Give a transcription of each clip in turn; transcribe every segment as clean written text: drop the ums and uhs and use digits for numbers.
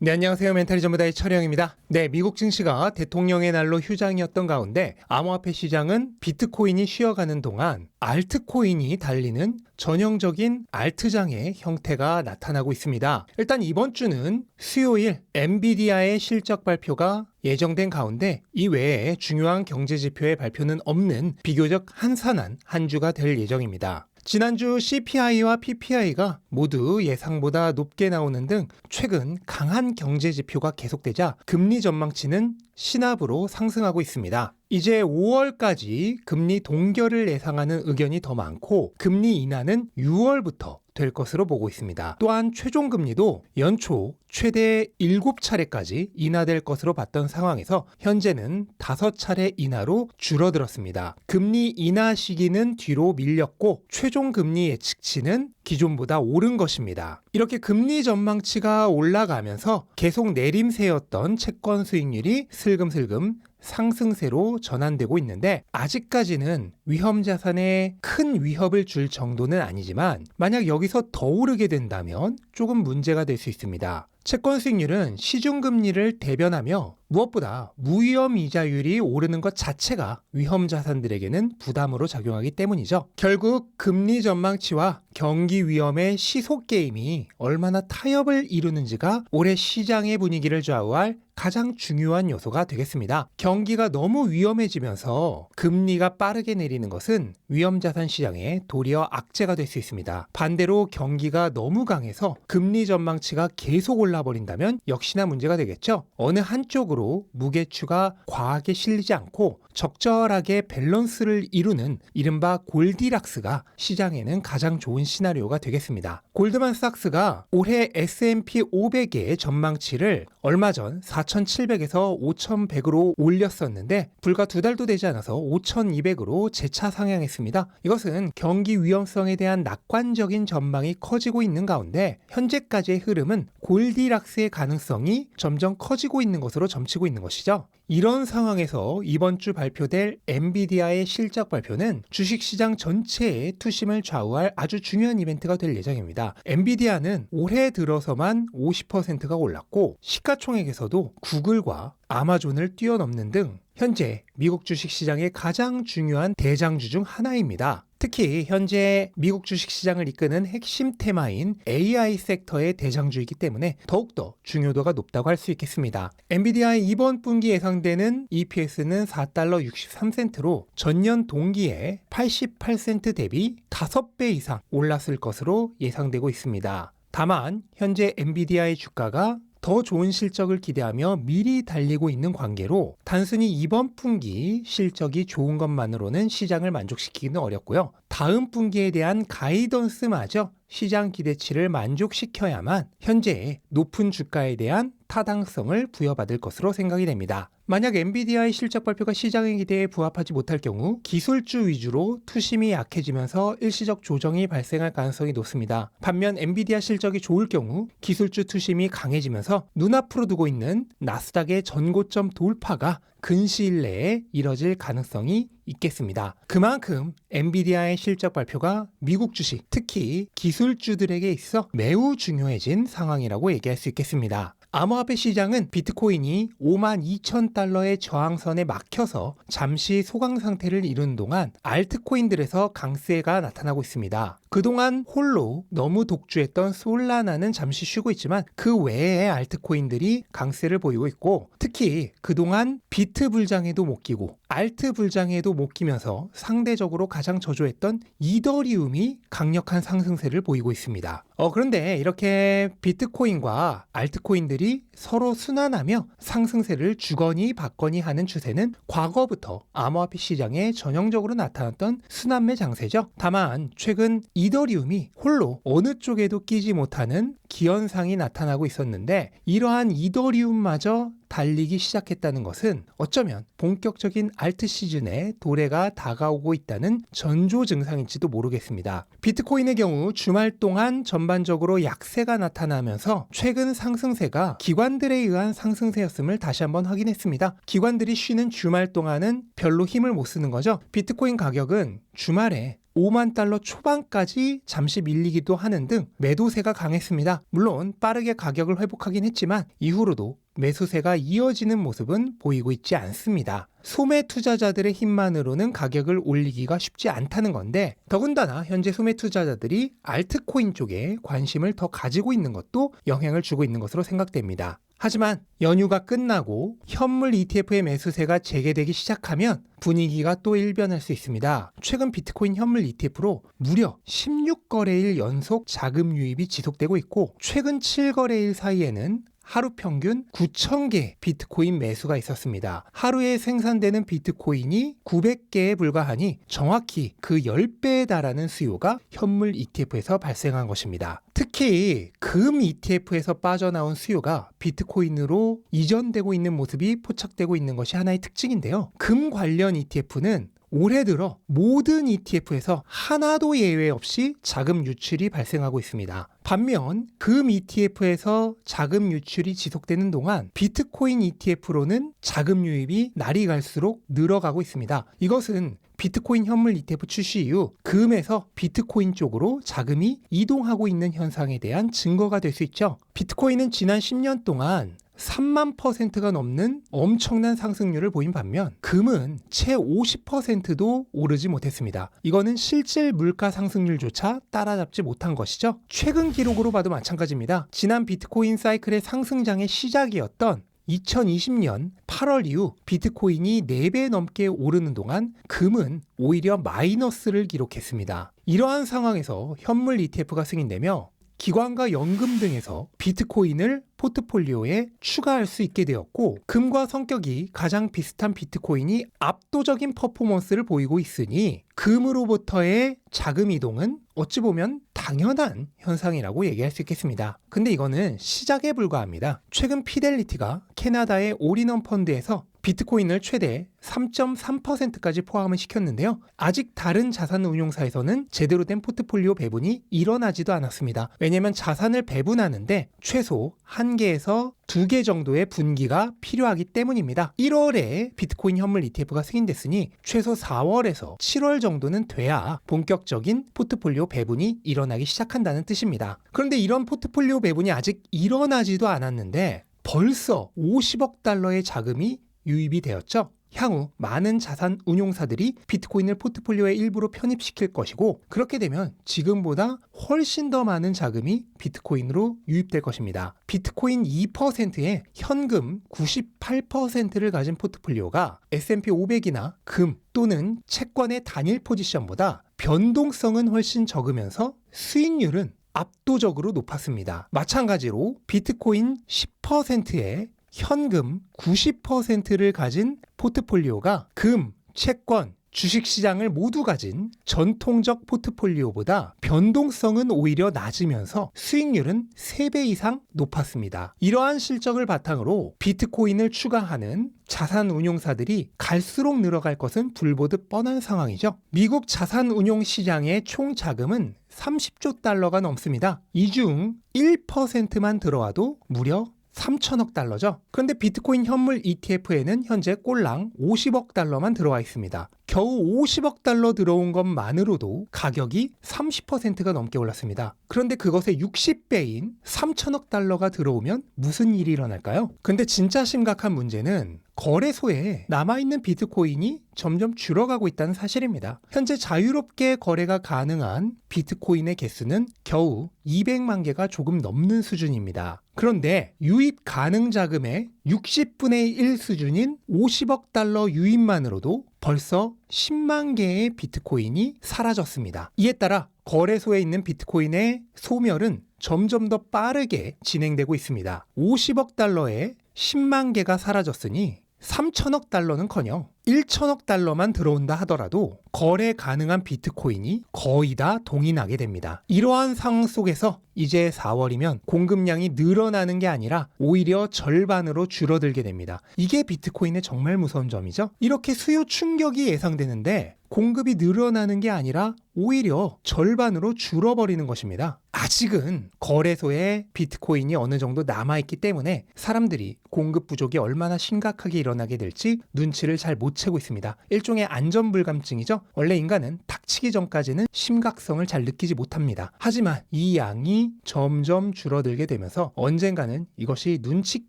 네, 안녕하세요. 멘탈이 전부다의 철영입니다. 네, 미국 증시가 대통령의 날로 휴장이었던 가운데 암호화폐 시장은 비트코인이 쉬어가는 동안 알트코인이 달리는 전형적인 알트장의 형태가 나타나고 있습니다. 일단 이번 주는 수요일 엔비디아의 실적 발표가 예정된 가운데 이 외에 중요한 경제 지표의 발표는 없는 비교적 한산한 한 주가 될 예정입니다. 지난주 CPI와 PPI가 모두 예상보다 높게 나오는 등 최근 강한 경제 지표가 계속되자 금리 전망치는 신압으로 상승하고 있습니다. 이제 5월까지 금리 동결을 예상하는 의견이 더 많고 금리 인하는 6월부터 될 것으로 보고 있습니다. 또한 최종금리도 연초 최대 7차례까지 인하될 것으로 봤던 상황에서 현재는 5차례 인하로 줄어들었습니다. 금리 인하 시기는 뒤로 밀렸고 최종금리 예측치는 기존보다 오른 것입니다. 이렇게 금리 전망치가 올라가면서 계속 내림세였던 채권 수익률이 슬금슬금 상승세로 전환되고 있는데 아직까지는 위험자산에 큰 위협을 줄 정도는 아니지만 만약 여기서 더 오르게 된다면 조금 문제가 될 수 있습니다. 채권 수익률은 시중금리를 대변하며 무엇보다 무위험 이자율이 오르는 것 자체가 위험 자산들에게는 부담으로 작용하기 때문이죠. 결국 금리 전망치와 경기 위험의 시속 게임이 얼마나 타협을 이루는지가 올해 시장의 분위기를 좌우할 가장 중요한 요소가 되겠습니다. 경기가 너무 위험해지면서 금리가 빠르게 내리는 것은 위험자산 시장에 도리어 악재가 될 수 있습니다. 반대로 경기가 너무 강해서 금리 전망치가 계속 올라버린다면 역시나 문제가 되겠죠. 어느 한쪽으로 무게추가 과하게 실리지 않고 적절하게 밸런스를 이루는 이른바 골디락스가 시장에는 가장 좋은 시나리오가 되겠습니다. 골드만삭스가 올해 S&P 500의 전망치를 얼마 전 4,700에서 5,100으로 올렸었는데 불과 2달도 되지 않아서 5,200으로 재차 상향했습니다. 이것은 경기 위험성에 대한 낙관적인 전망이 커지고 있는 가운데 현재까지의 흐름은 골디락스의 가능성이 점점 커지고 있는 것으로 점치고 있는 것이죠. 이런 상황에서 이번 주 발표될 엔비디아의 실적 발표는 주식시장 전체의 투심을 좌우할 아주 중요한 이벤트가 될 예정입니다. 엔비디아는 올해 들어서만 50%가 올랐고 시가총액에서도 구글과 아마존을 뛰어넘는 등 현재 미국 주식시장의 가장 중요한 대장주 중 하나입니다. 특히 현재 미국 주식시장을 이끄는 핵심 테마인 AI 섹터의 대장주이기 때문에 더욱더 중요도가 높다고 할 수 있겠습니다. 엔비디아의 이번 분기 예상되는 EPS는 4달러 63센트로 전년 동기에 88센트 대비 5배 이상 올랐을 것으로 예상되고 있습니다. 다만 현재 엔비디아의 주가가 더 좋은 실적을 기대하며 미리 달리고 있는 관계로 단순히 이번 분기 실적이 좋은 것만으로는 시장을 만족시키기는 어렵고요. 다음 분기에 대한 가이던스마저 시장 기대치를 만족시켜야만 현재의 높은 주가에 대한 타당성을 부여받을 것으로 생각이 됩니다. 만약 엔비디아의 실적 발표가 시장의 기대에 부합하지 못할 경우 기술주 위주로 투심이 약해지면서 일시적 조정이 발생할 가능성이 높습니다. 반면 엔비디아 실적이 좋을 경우 기술주 투심이 강해지면서 눈앞으로 두고 있는 나스닥의 전고점 돌파가 근시일 내에 이뤄질 가능성이 있겠습니다. 그만큼 엔비디아의 실적 발표가 미국 주식, 특히 기술주들에게 있어 매우 중요해진 상황이라고 얘기할 수 있겠습니다. 암호화폐 시장은 비트코인이 52,000달러의 저항선에 막혀서 잠시 소강 상태를 이루는 동안 알트코인들에서 강세가 나타나고 있습니다. 그동안 홀로 너무 독주했던 솔라나는 잠시 쉬고 있지만 그 외의 알트코인들이 강세를 보이고 있고 특히 그동안 비트 불장에도 못 끼고 알트 불장에도 못 끼면서 상대적으로 가장 저조했던 이더리움이 강력한 상승세를 보이고 있습니다. 그런데 이렇게 비트코인과 알트코인들이 서로 순환하며 상승세를 주거니 받거니 하는 추세는 과거부터 암호화폐 시장에 전형적으로 나타났던 순환매 장세죠. 다만 최근 이더리움이 홀로 어느 쪽에도 끼지 못하는 기현상이 나타나고 있었는데 이러한 이더리움마저 달리기 시작했다는 것은 어쩌면 본격적인 알트 시즌에 도래가 다가오고 있다는 전조 증상일지도 모르겠습니다. 비트코인의 경우 주말 동안 전반적으로 약세가 나타나면서 최근 상승세가 기관들에 의한 상승세였음을 다시 한번 확인했습니다. 기관들이 쉬는 주말 동안은 별로 힘을 못 쓰는 거죠. 비트코인 가격은 주말에 5만 달러 초반까지 잠시 밀리기도 하는 등 매도세가 강했습니다. 물론 빠르게 가격을 회복하긴 했지만 이후로도 매수세가 이어지는 모습은 보이고 있지 않습니다. 소매 투자자들의 힘만으로는 가격을 올리기가 쉽지 않다는 건데, 더군다나 현재 소매 투자자들이 알트코인 쪽에 관심을 더 가지고 있는 것도 영향을 주고 있는 것으로 생각됩니다. 하지만 연휴가 끝나고 현물 ETF의 매수세가 재개되기 시작하면 분위기가 또 일변할 수 있습니다. 최근 비트코인 현물 ETF로 무려 16거래일 연속 자금 유입이 지속되고 있고, 최근 7거래일 사이에는 하루 평균 9,000개 비트코인 매수가 있었습니다. 하루에 생산되는 비트코인이 900개에 불과하니 정확히 그 10배에 달하는 수요가 현물 ETF에서 발생한 것입니다. 특히 금 ETF에서 빠져나온 수요가 비트코인으로 이전되고 있는 모습이 포착되고 있는 것이 하나의 특징인데요. 금 관련 ETF는 올해 들어 모든 ETF에서 하나도 예외 없이 자금 유출이 발생하고 있습니다. 반면 금 ETF에서 자금 유출이 지속되는 동안 비트코인 ETF로는 자금 유입이 날이 갈수록 늘어가고 있습니다. 이것은 비트코인 현물 ETF 출시 이후 금에서 비트코인 쪽으로 자금이 이동하고 있는 현상에 대한 증거가 될 수 있죠. 비트코인은 지난 10년 동안 3만 %가 넘는 엄청난 상승률을 보인 반면 금은 채 50%도 오르지 못했습니다. 이거는 실질 물가 상승률조차 따라잡지 못한 것이죠. 최근 기록으로 봐도 마찬가지입니다. 지난 비트코인 사이클의 상승장의 시작이었던 2020년 8월 이후 비트코인이 4배 넘게 오르는 동안 금은 오히려 마이너스를 기록했습니다. 이러한 상황에서 현물 ETF가 승인되며 기관과 연금 등에서 비트코인을 포트폴리오에 추가할 수 있게 되었고, 금과 성격이 가장 비슷한 비트코인이 압도적인 퍼포먼스를 보이고 있으니 금으로부터의 자금 이동은 어찌 보면 당연한 현상이라고 얘기할 수 있겠습니다. 근데 이거는 시작에 불과합니다. 최근 피델리티가 캐나다의 올인원 펀드에서 비트코인을 최대 3.3%까지 포함을 시켰는데요. 아직 다른 자산 운용사에서는 제대로 된 포트폴리오 배분이 일어나지도 않았습니다. 왜냐하면 자산을 배분하는데 최소 1개에서 2개 정도의 분기가 필요하기 때문입니다. 1월에 비트코인 현물 ETF가 승인됐으니 최소 4월에서 7월 정도는 돼야 본격적인 포트폴리오 배분이 일어나기 시작한다는 뜻입니다. 그런데 이런 포트폴리오 배분이 아직 일어나지도 않았는데 벌써 50억 달러의 자금이 유입이 되었죠. 향후 많은 자산 운용사들이 비트코인을 포트폴리오의 일부로 편입시킬 것이고, 그렇게 되면 지금보다 훨씬 더 많은 자금이 비트코인으로 유입될 것입니다. 비트코인 2%에 현금 98%를 가진 포트폴리오가 S&P 500이나 금 또는 채권의 단일 포지션보다 변동성은 훨씬 적으면서 수익률은 압도적으로 높았습니다. 마찬가지로 비트코인 10%에 현금 90%를 가진 포트폴리오가 금, 채권, 주식시장을 모두 가진 전통적 포트폴리오보다 변동성은 오히려 낮으면서 수익률은 3배 이상 높았습니다. 이러한 실적을 바탕으로 비트코인을 추가하는 자산 운용사들이 갈수록 늘어갈 것은 불보듯 뻔한 상황이죠. 미국 자산 운용 시장의 총 자금은 30조 달러가 넘습니다. 이 중 1%만 들어와도 무려 3천억 달러죠. 그런데 비트코인 현물 ETF에는 현재 꼴랑 50억 달러만 들어와 있습니다. 겨우 50억 달러 들어온 것만으로도 가격이 30%가 넘게 올랐습니다. 그런데 그것의 60배인 3천억 달러가 들어오면 무슨 일이 일어날까요? 근데 진짜 심각한 문제는 거래소에 남아있는 비트코인이 점점 줄어가고 있다는 사실입니다. 현재 자유롭게 거래가 가능한 비트코인의 개수는 겨우 200만 개가 조금 넘는 수준입니다. 그런데 유입 가능 자금의 60분의 1 수준인 50억 달러 유입만으로도 벌써 10만 개의 비트코인이 사라졌습니다. 이에 따라 거래소에 있는 비트코인의 소멸은 점점 더 빠르게 진행되고 있습니다. 50억 달러에 10만 개가 사라졌으니 3천억 달러는커녕 1천억 달러만 들어온다 하더라도 거래 가능한 비트코인이 거의 다 동인하게 됩니다. 이러한 상황 속에서 이제 4월이면 공급량이 늘어나는 게 아니라 오히려 절반으로 줄어들게 됩니다. 이게 비트코인의 정말 무서운 점이죠. 이렇게 수요 충격이 예상되는데 공급이 늘어나는 게 아니라 오히려 절반으로 줄어버리는 것입니다. 아직은 거래소에 비트코인이 어느 정도 남아있기 때문에 사람들이 공급 부족이 얼마나 심각하게 일어나게 될지 눈치를 잘 못 못 채고 있습니다. 일종의 안전불감증이죠. 원래 인간은 닥치기 전까지는 심각성을 잘 느끼지 못합니다. 하지만 이 양이 점점 줄어들게 되면서 언젠가는 이것이 눈치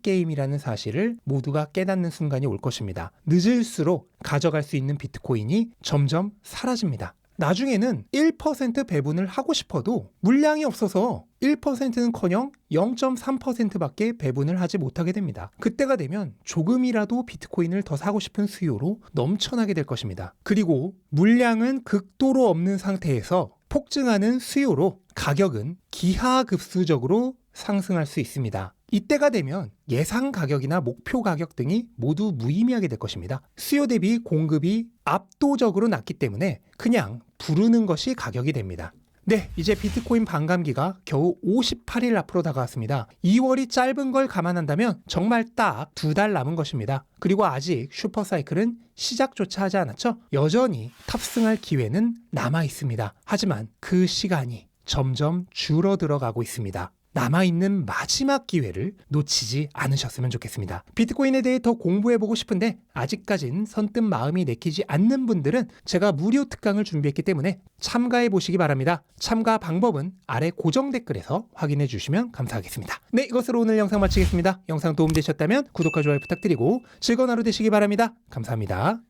게임이라는 사실을 모두가 깨닫는 순간이 올 것입니다. 늦을수록 가져갈 수 있는 비트코인이 점점 사라집니다. 나중에는 1% 배분을 하고 싶어도 물량이 없어서 1%는커녕 0.3%밖에 배분을 하지 못하게 됩니다. 그때가 되면 조금이라도 비트코인을 더 사고 싶은 수요로 넘쳐나게 될 것입니다. 그리고 물량은 극도로 없는 상태에서 폭증하는 수요로 가격은 기하급수적으로 상승할 수 있습니다. 이때가 되면 예상 가격이나 목표 가격 등이 모두 무의미하게 될 것입니다. 수요 대비 공급이 압도적으로 낮기 때문에 그냥 부르는 것이 가격이 됩니다. 네, 이제 비트코인 반감기가 겨우 58일 앞으로 다가왔습니다. 2월이 짧은 걸 감안한다면 정말 딱 2달 남은 것입니다. 그리고 아직 슈퍼사이클은 시작조차 하지 않았죠? 여전히 탑승할 기회는 남아 있습니다. 하지만 그 시간이 점점 줄어들어가고 있습니다. 남아있는 마지막 기회를 놓치지 않으셨으면 좋겠습니다. 비트코인에 대해 더 공부해보고 싶은데 아직까진 선뜻 마음이 내키지 않는 분들은 제가 무료 특강을 준비했기 때문에 참가해보시기 바랍니다. 참가 방법은 아래 고정 댓글에서 확인해 주시면 감사하겠습니다. 네, 이것으로 오늘 영상 마치겠습니다. 영상 도움되셨다면 구독과 좋아요 부탁드리고 즐거운 하루 되시기 바랍니다. 감사합니다.